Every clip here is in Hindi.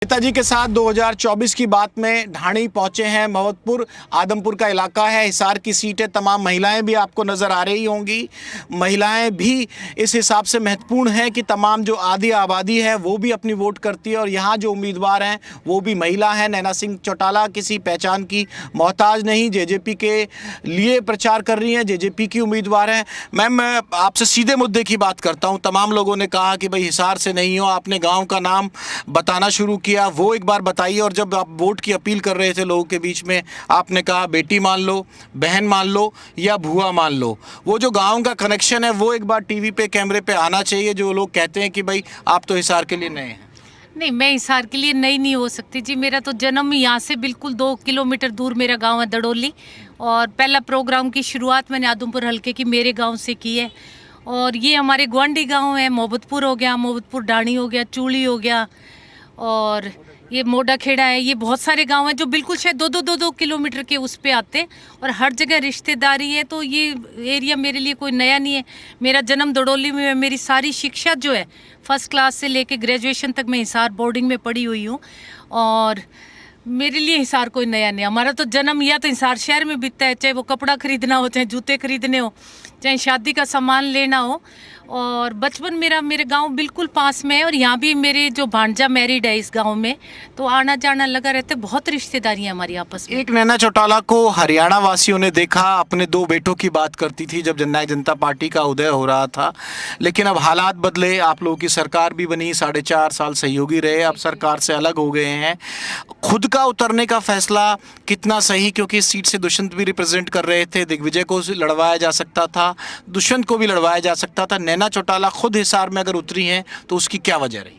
नेताजी के साथ 2024 की बात में ढाणी पहुंचे हैं। मोहतपुर आदमपुर का इलाका है, हिसार की सीट है। तमाम महिलाएं भी आपको नज़र आ रही होंगी। महिलाएं भी इस हिसाब से महत्वपूर्ण हैं कि तमाम जो आधी आबादी है वो भी अपनी वोट करती है और यहाँ जो उम्मीदवार हैं वो भी महिला हैं। नैना सिंह चौटाला किसी पहचान की मोहताज नहीं, जेजेपी के लिए प्रचार कर रही हैं, जेजेपी की उम्मीदवार हैं। मैम, मैं आपसे सीधे मुद्दे की बात करता हूँ। तमाम लोगों ने कहा कि भाई हिसार से नहीं हो, आपने गाँव का नाम बताना शुरू किया, वो एक बार बताइए। और जब आप वोट की अपील कर रहे थे लोगों के बीच में, आपने कहा बेटी मान लो, बहन मान लो या भुआ मान लो। वो जो गांव का कनेक्शन है वो एक बार टीवी पे, कैमरे पे आना चाहिए। जो लोग कहते हैं कि भाई आप तो हिसार के लिए नए हैं। नहीं, मैं हिसार के लिए नई नहीं हो सकती जी। मेरा तो जन्म यहाँ से बिल्कुल 2 किलोमीटर दूर मेरा गांव है दड़ोली, और पहला प्रोग्राम की शुरुआत मैंने आदमपुर हल्के की मेरे गांव से की है। और ये हमारे गुआंढी गांव है, मोहब्बतपुर हो गया, मोहब्बतपुर ढाणी हो गया, चूड़ी हो गया, और ये मोडा खेड़ा है। ये बहुत सारे गांव हैं जो बिल्कुल शायद 2-2 किलोमीटर के उस पे आते हैं, और हर जगह रिश्तेदारी है। तो ये एरिया मेरे लिए कोई नया नहीं है। मेरा जन्म दड़ोली में है। मेरी सारी शिक्षा जो है फर्स्ट क्लास से लेके ग्रेजुएशन तक मैं हिसार बोर्डिंग में पढ़ी हुई हूँ, और मेरे लिए हिसार कोई नया नहीं। हमारा तो जन्म या तो हिसार शहर में बीतता है, चाहे वो कपड़ा खरीदना हो, चाहे जूते खरीदने हो, चाहे शादी का सामान लेना हो। और बचपन मेरा मेरे गांव बिल्कुल पास में है, और यहाँ भी मेरे जो भांजा मैरिड है इस गांव में, तो आना जाना लगा रहता है। बहुत रिश्तेदारियाँ हमारी आपस में। एक नैना चौटाला को हरियाणा वासियों ने देखा, अपने 2 बेटों की बात करती थी जब जननायक जनता पार्टी का उदय हो रहा था। लेकिन अब हालात बदले, आप लोगों की सरकार भी बनी, 4.5 साल सहयोगी रहे, अब सरकार से अलग हो गए हैं। खुद का उतरने का फैसला कितना सही, क्योंकि इस सीट से दुष्यंत भी रिप्रेजेंट कर रहे थे, दिग्विजय को लड़वाया जा सकता था, दुष्यंत को भी लड़वाया जा सकता था। नैना चौटाला खुद हिसार में अगर उतरी हैं तो उसकी क्या वजह रही?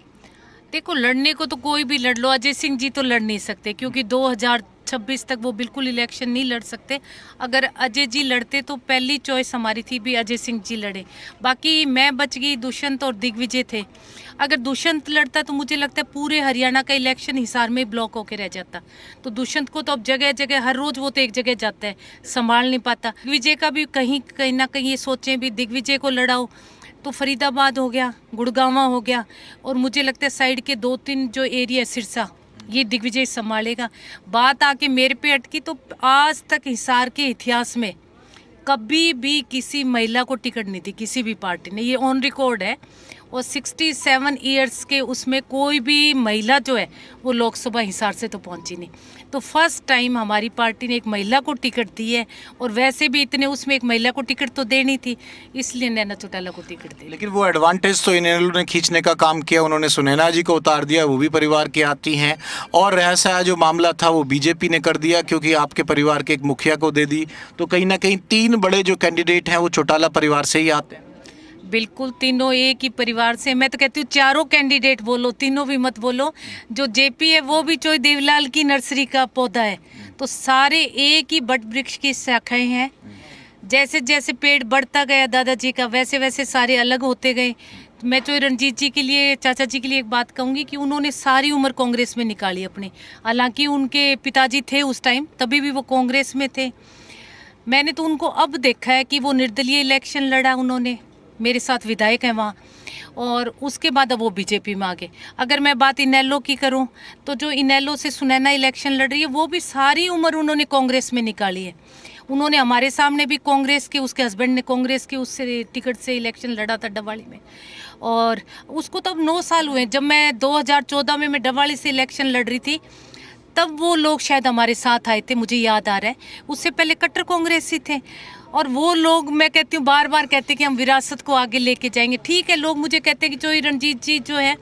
देखो, लड़ने को तो कोई भी लड़ लो। अजय सिंह जी तो लड़ नहीं सकते, क्योंकि 2026 तक वो बिल्कुल इलेक्शन नहीं लड़ सकते। अगर अजय जी लड़ते तो पहली चॉइस हमारी थी भी अजय सिंह जी लड़े। बाकी मैं बच गई, दुष्यंत और दिग्विजय थे। अगर दुष्यंत लड़ता तो मुझे लगता है पूरे हरियाणा का इलेक्शन हिसार में ब्लॉक होके रह जाता। तो दुष्यंत को तो अब जगह जगह, हर रोज वो तो एक जगह जाता है, संभाल नहीं पाता। दिग्विजय का भी कहीं कहीं ना कहीं ये सोचें भी दिग्विजय को लड़ाओ, तो फरीदाबाद हो गया, गुड़गांवा हो गया, और मुझे लगता है साइड के 2-3 जो एरिया सिरसा, ये दिग्विजय संभालेगा। बात आके मेरे पे अटकी तो आज तक हिसार के इतिहास में कभी भी किसी महिला को टिकट नहीं दी किसी भी पार्टी ने, ये ऑन रिकॉर्ड है। और 67 ईयर्स के उसमें कोई भी महिला जो है वो लोकसभा हिसार से तो पहुंची नहीं। तो फर्स्ट टाइम हमारी पार्टी ने एक महिला को टिकट दी है, और वैसे भी इतने उसमें एक महिला को टिकट तो देनी थी, इसलिए नैना चौटाला को टिकट दी। लेकिन वो एडवांटेज तो इनेलो ने खींचने का काम किया। उन्होंने सुनैना जी को उतार दिया, वो भी परिवार की आती हैं, और रहसा जो मामला था वो बीजेपी ने कर दिया, क्योंकि आपके परिवार के एक मुखिया को दे दी। तो कहीं ना कहीं 3 बड़े जो कैंडिडेट हैं वो चौटाला परिवार से ही आते हैं। बिल्कुल, तीनों एक ही परिवार से। मैं तो कहती हूँ चारों कैंडिडेट बोलो, तीनों भी मत बोलो। जो जेपी है वो भी चोई देवीलाल की नर्सरी का पौधा है, तो सारे एक ही बट वृक्ष की शाखाएं हैं। जैसे जैसे पेड़ बढ़ता गया दादाजी का, वैसे वैसे सारे अलग होते गए। मैं चोई रणजीत जी के लिए, चाचा जी के लिए एक बात कहूँगी कि उन्होंने सारी उम्र कांग्रेस में निकाली अपनी। हालांकि उनके पिताजी थे उस टाइम, तभी भी वो कांग्रेस में थे। मैंने तो उनको अब देखा है कि वो निर्दलीय इलेक्शन लड़ा उन्होंने, मेरे साथ विधायक हैं वहाँ, और उसके बाद अब वो बीजेपी में आ गए। अगर मैं बात इनेलो की करूँ तो जो इनेलो से सुनैना इलेक्शन लड़ रही है वो भी सारी उम्र उन्होंने कांग्रेस में निकाली है। उन्होंने हमारे सामने भी कांग्रेस के, उसके हस्बैंड ने कांग्रेस के उससे टिकट से इलेक्शन लड़ा था डवाली में, और उसको तो अब 9 साल हुए। जब मैं 2014 में मैं डवाली से इलेक्शन लड़ रही थी तब वो लोग शायद हमारे साथ आए थे, मुझे याद आ रहा है। उससे पहले कट्टर कांग्रेसी थे, और वो लोग, मैं कहती हूँ बार बार कहते कि हम विरासत को आगे लेके जाएंगे। ठीक है, लोग मुझे कहते हैं कि चोई रणजीत जी जो है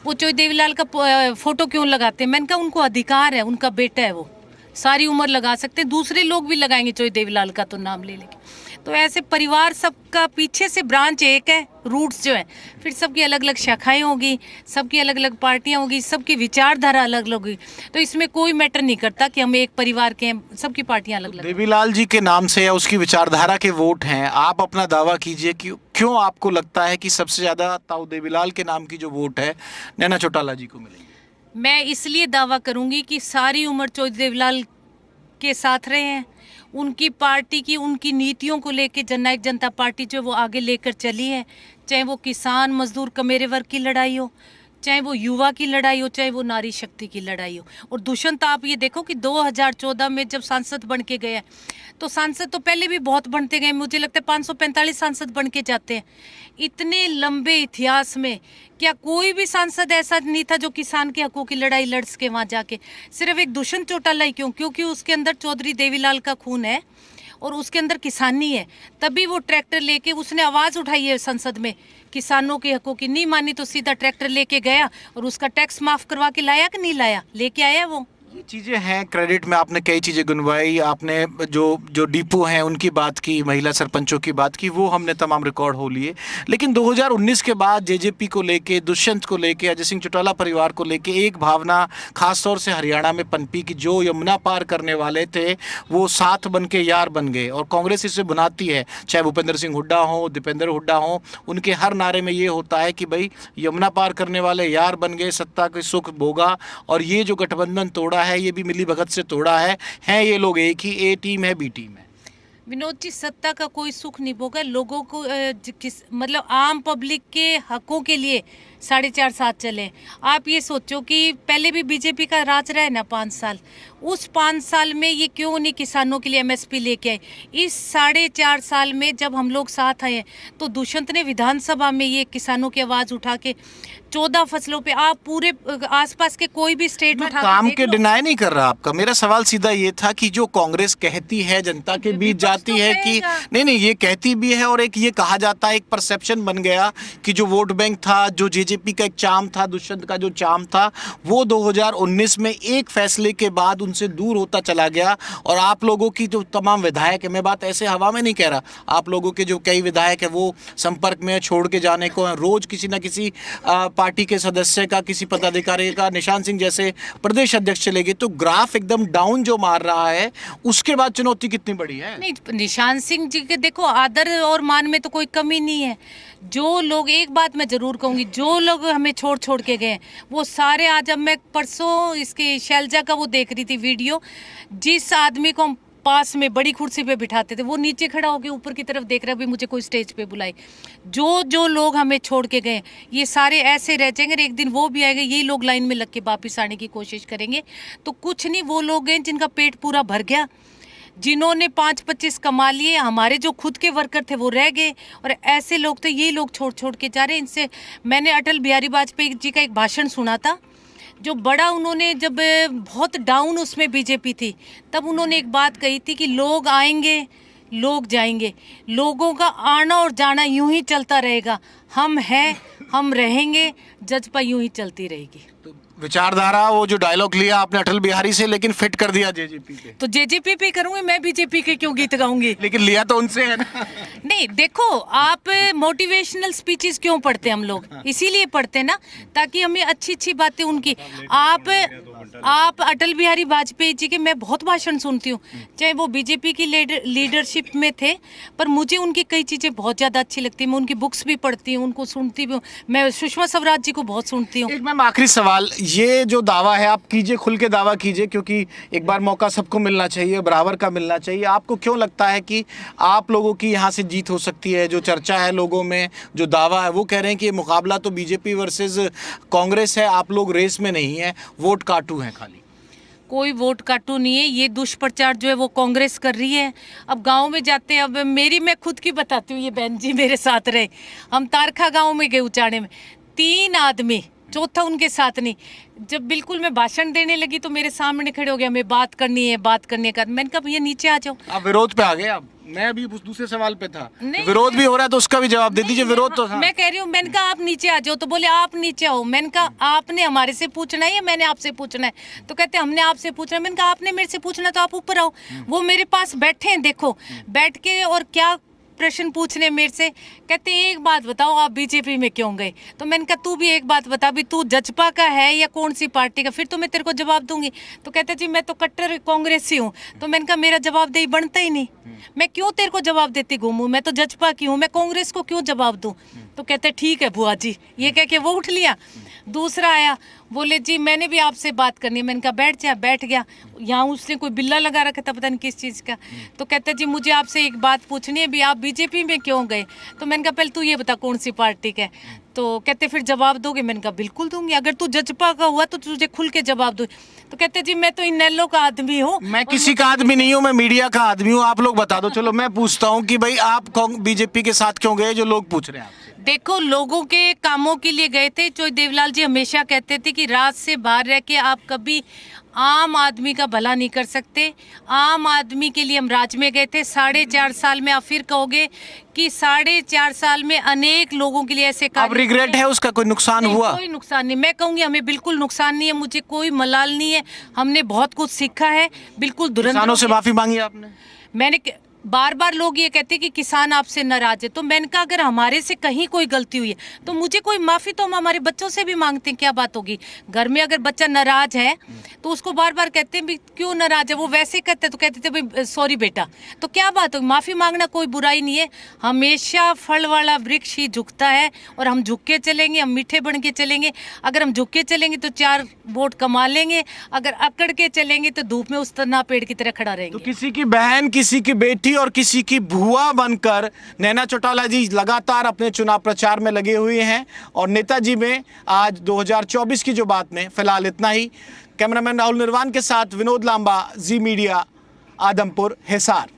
वो चोई देवीलाल का फोटो क्यों लगाते हैं। मैंने कहा उनको अधिकार है, उनका बेटा है, वो सारी उम्र लगा सकते हैं, दूसरे लोग भी लगाएंगे चोई देवीलाल का तो नाम ले लेके। तो ऐसे परिवार सबका पीछे से ब्रांच एक है, रूट्स जो है, फिर सबकी अलग अलग शाखाएं होगी, सबकी अलग अलग पार्टियां होगी, सबकी विचारधारा अलग अलग होगी। तो इसमें कोई मैटर नहीं करता कि हम एक परिवार के हैं, सबकी पार्टियां अलग अलग। देवीलाल जी के नाम से या उसकी विचारधारा के वोट हैं, आप अपना दावा कीजिए कि क्यों आपको लगता है कि सबसे ज़्यादा ताऊ देवीलाल के नाम की जो वोट है नैना चौटाला जी को मिलेगी? मैं इसलिए दावा करूंगी कि सारी उम्र चौधरी देवीलाल के साथ रहे हैं, उनकी पार्टी की, उनकी नीतियों को लेके जननायक जनता पार्टी जो वो आगे लेकर चली है, चाहे वो किसान मजदूर कमेरे वर्ग की लड़ाई हो, चाहे वो युवा की लड़ाई हो, चाहे वो नारी शक्ति की लड़ाई हो। और दुष्यंत आप ये देखो कि 2014 में जब सांसद बन के गया, तो सांसद तो पहले भी बहुत बनते गए, मुझे लगता है 545 सांसद बन के जाते हैं। इतने लंबे इतिहास में क्या कोई भी सांसद ऐसा नहीं था जो किसान के हकों की लड़ाई लड़ सके वहाँ जाके। सिर्फ एक दुष्यंत चौटाला ही क्यों? क्योंकि उसके अंदर चौधरी देवीलाल का खून है और उसके अंदर किसानी है। तभी वो ट्रैक्टर लेके उसने आवाज़ उठाई है संसद में, किसानों के हकों की। नहीं मानी तो सीधा ट्रैक्टर लेके गया और उसका टैक्स माफ़ करवा के लाया कि नहीं लाया? लेके आया वो। ये चीज़ें हैं क्रेडिट में, आपने कई चीज़ें गुनवाई, आपने जो डिपो हैं उनकी बात की, महिला सरपंचों की बात की, वो हमने तमाम रिकॉर्ड हो लिए। लेकिन 2019 के बाद जेजेपी को लेके, दुष्यंत को लेके, अजय सिंह चौटाला परिवार को लेके एक भावना खास तौर से हरियाणा में पनपी कि जो यमुना पार करने वाले थे वो साथ बन के यार बन गए। और कांग्रेस इसे बुनाती है, चाहे भूपेंद्र सिंह हुड्डा हो, दीपेंद्र हुड्डा हो, उनके हर नारे में ये होता है कि भाई यमुना पार करने वाले यार बन गए, सत्ता के सुख भोगा। और ये जो गठबंधन तोड़ा है ये भी मिली भगत से तोड़ा है ये लोग एक ही, ए टीम है बी टीम है। विनोद जी, सत्ता का कोई सुख नहीं भोगा, लोगों को मतलब आम पब्लिक के हकों के लिए 4.5 साल चले। आप ये सोचो कि पहले भी बीजेपी का राज रहा है ना 5 साल, उस 5 साल में ये क्यों नहीं किसानों के लिए एमएसपी लेके आए? इस 4.5 साल में जब हम लोग साथ आए तो दुष्यंत ने विधानसभा में ये किसानों की आवाज़ उठा के 14 फसलों पे, आप पूरे आसपास के कोई भी स्टेट उठा काम के के डिनाई नहीं कर रहा आपका, मेरा सवाल सीधा ये था कि जो कांग्रेस कहती है जनता के बीच जाती है कि नहीं ये कहती भी है, और एक ये कहा जाता है, एक परसेप्शन बन गया कि जो वोट बैंक था, जो जेजेपी का एक चार्म था, दुष्यंत का जो चार्म था, वो 2019 में एक फैसले के बाद उनसे दूर होता चला गया। और आप लोगों की जो तमाम विधायक है, मैं बात ऐसे हवा में नहीं कह रहा, आप लोगों के जो कई विधायक है वो संपर्क में छोड़ के जाने को है, रोज किसी ना किसी पार्टी के सदस्य का, किसी पदाधिकारी का, निशान सिंह जैसे प्रदेश अध्यक्ष चले गए, तो ग्राफ एकदम डाउन जो मार रहा है, उसके बाद चुनौती कितनी बड़ी है? नहीं, निशान सिंह जी के देखो आदर और मान में तो कोई कमी नहीं है। जो लोग, एक बात मैं जरूर कहूंगी, जो लोग हमें छोड़ के गए वो सारे, आज अब मैं परसों इसके शैलजा का वो देख रही थी वीडियो, जिस आदमी को हम पास में बड़ी कुर्सी पे बिठाते थे वो नीचे खड़ा होकर ऊपर की तरफ देख रहा है, भी मुझे कोई स्टेज पे बुलाए। जो लोग हमें छोड़ के गए ये सारे ऐसे रह जाएंगे, एक दिन वो भी आएंगे, यही लोग लाइन में लग के वापिस आने की कोशिश करेंगे। तो कुछ नहीं, वो लोग हैं जिनका पेट पूरा भर गया, जिन्होंने 5-25 कमा लिए, हमारे जो खुद के वर्कर थे वो रह गए, और ऐसे लोग थे, ये लोग छोड़ के जा रहे हैं। इनसे मैंने अटल बिहारी वाजपेयी जी का एक भाषण सुना था, जो बड़ा उन्होंने, जब बहुत डाउन उसमें बीजेपी थी, तब उन्होंने एक बात कही थी कि लोग आएंगे लोग जाएंगे, लोगों का आना और जाना यूं ही चलता रहेगा, हम हैं, हम रहेंगे, जज्बा यूं ही चलती रहेगी। तो विचारधारा, वो जो डायलॉग लिया आपने अटल बिहारी से, लेकिन फिट कर दिया जेजेपी पे। तो जेजेपी पे करूंगी, मैं बीजेपी के क्यों गीत गाऊंगी? लेकिन लिया तो उनसे है ना। नहीं, देखो, आप मोटिवेशनल स्पीचेस क्यों पढ़ते हैं हम लोग? इसीलिए पढ़ते हैं ना, ताकि हमें अच्छी बातें उनकी। आप अटल बिहारी वाजपेयी जी के मैं बहुत भाषण सुनती हूँ, चाहे वो बीजेपी की लीडरशिप में थे, पर मुझे उनकी कई चीज़ें बहुत ज़्यादा अच्छी लगती है। मैं उनकी बुक्स भी पढ़ती हूँ, उनको सुनती भी हूँ। मैं सुषमा स्वराज जी को बहुत सुनती हूँ। एक मैम आखिरी सवाल, ये जो दावा है आप कीजिए, खुल के दावा कीजिए, क्योंकि एक बार मौका सबको मिलना चाहिए, बराबर का मिलना चाहिए। आपको क्यों लगता है कि आप लोगों की यहाँ से जीत हो सकती है? जो चर्चा है लोगों में, जो दावा है, वो कह रहे हैं कि ये मुकाबला तो बीजेपी वर्सेस कांग्रेस है, आप लोग रेस में नहीं है, वोट काटू हैं खाली। कोई वोट काटू नहीं है, ये दुष्प्रचार जो है वो कांग्रेस कर रही है। अब गांव में जाते हैं, अब मैं खुद की बताती हूँ, ये बहन जी मेरे साथ रहे, हम तारखा गांव में गए उचाने में, 3 आदमी, चौथा उनके साथ नहीं। जब बिल्कुल मैं भाषण देने लगी तो मेरे सामने खड़े हो गया, हमें बात करनी है का। मैंने कहा भैया नीचे आ जाओ। आप विरोध पे आ गए। अब मैं अभी उस दूसरे सवाल पे था, विरोध भी हो रहा है तो उसका भी जवाब दे दीजिए। विरोध तो मैं कह रही हूँ, मैंने कहा आप नीचे आ जाओ, तो बोले आप नीचे आओ। मैंने कहा आपने हमारे से पूछना है या मैंने आपसे पूछना है? तो कहते हमने आपसे पूछना है। मैंने कहा आपने मेरे से पूछना तो आप ऊपर आओ। वो मेरे पास बैठे हैं, देखो बैठ के, और क्या प्रश्न पूछने मेरे से। कहते एक बात बताओ, आप बीजेपी में क्यों गए? तो मैंने कहा तू भी एक बात बता, भी तू जजपा का है या कौन सी पार्टी का, फिर तो मैं तेरे को जवाब दूंगी। तो कहते जी मैं तो कट्टर कांग्रेसी हूँ। तो मैंने कहा मेरा जवाब दे बनता ही नहीं, मैं क्यों तेरे को जवाब देती घूमूं? मैं तो जजपा की हूँ, मैं कांग्रेस को क्यों जवाब दूं? तो कहते ठीक है बुआ जी, ये कह के वो उठ लिया। दूसरा आया, बोले जी मैंने भी आपसे बात करनी है। मैंने कहा बैठ जा, बैठ गया। यहाँ उसने कोई बिल्ला लगा रखा था, पता नहीं किस चीज़ का। तो कहता जी मुझे आपसे एक बात पूछनी है, भी आप बीजेपी में क्यों गए? तो मैंने कहा पहले तू ये बता कौन सी पार्टी का है। तो कहते फिर जवाब दोगे? मैंने कहा बिल्कुल दूंगी, अगर तू जजपा का हुआ तो तुझे खुल के जवाब दो। तो कहते जी मैं तो इनेलो का आदमी हूँ। मैं किसी का आदमी नहीं हूँ, मैं मीडिया का आदमी हूँ, आप लोग बता दो। चलो मैं पूछता हूँ कि भाई आप बीजेपी के साथ क्यों गए, जो लोग पूछ रहे हैं आपसे। देखो, लोगों के कामों के लिए गए थे। चोई देवलाल जी हमेशा कहते थे कि राज से बाहर रह के आप कभी आम आदमी का भला नहीं कर सकते। आम आदमी के लिए हम राज में गए थे। 4.5 साल में आप फिर कहोगे कि 4.5 साल में अनेक लोगों के लिए ऐसे अब रिग्रेट है उसका, कोई नुकसान हुआ? कोई नुकसान नहीं, मैं कहूँगी हमें बिल्कुल नुकसान नहीं है, मुझे कोई मलाल नहीं है। हमने बहुत कुछ सीखा है। बिल्कुल किसानों से माफी मांगी आपने? मैंने बार बार लोग ये कहते हैं कि किसान आपसे नाराज है, तो मैंने कहा अगर हमारे से कहीं कोई गलती हुई है तो मुझे कोई माफी तो हम हमारे बच्चों से भी मांगते हैं। क्या बात होगी? घर में अगर बच्चा नाराज है तो उसको बार बार कहते हैं भी क्यों नाराज है, वो वैसे ही कहते तो कहते थे भाई सॉरी बेटा। तो क्या बात होगी? माफी मांगना कोई बुराई नहीं है। हमेशा फल वाला वृक्ष ही झुकता है और हम झुक के चलेंगे, हम मीठे बन के चलेंगे। अगर हम झुक के चलेंगे तो 4 वोट कमा लेंगे, अगर अकड़ के चलेंगे तो धूप में उस तरह पेड़ की तरह खड़ा रहेंगे। तो किसी की बहन, किसी की बेटी और किसी की बुआ बनकर नैना चौटाला जी लगातार अपने चुनाव प्रचार में लगे हुए हैं। और नेताजी में आज 2024 की जो बात में फिलहाल इतना ही। कैमरामैन राहुल निर्वाण के साथ विनोद लांबा, जी मीडिया, आदमपुर, हिसार।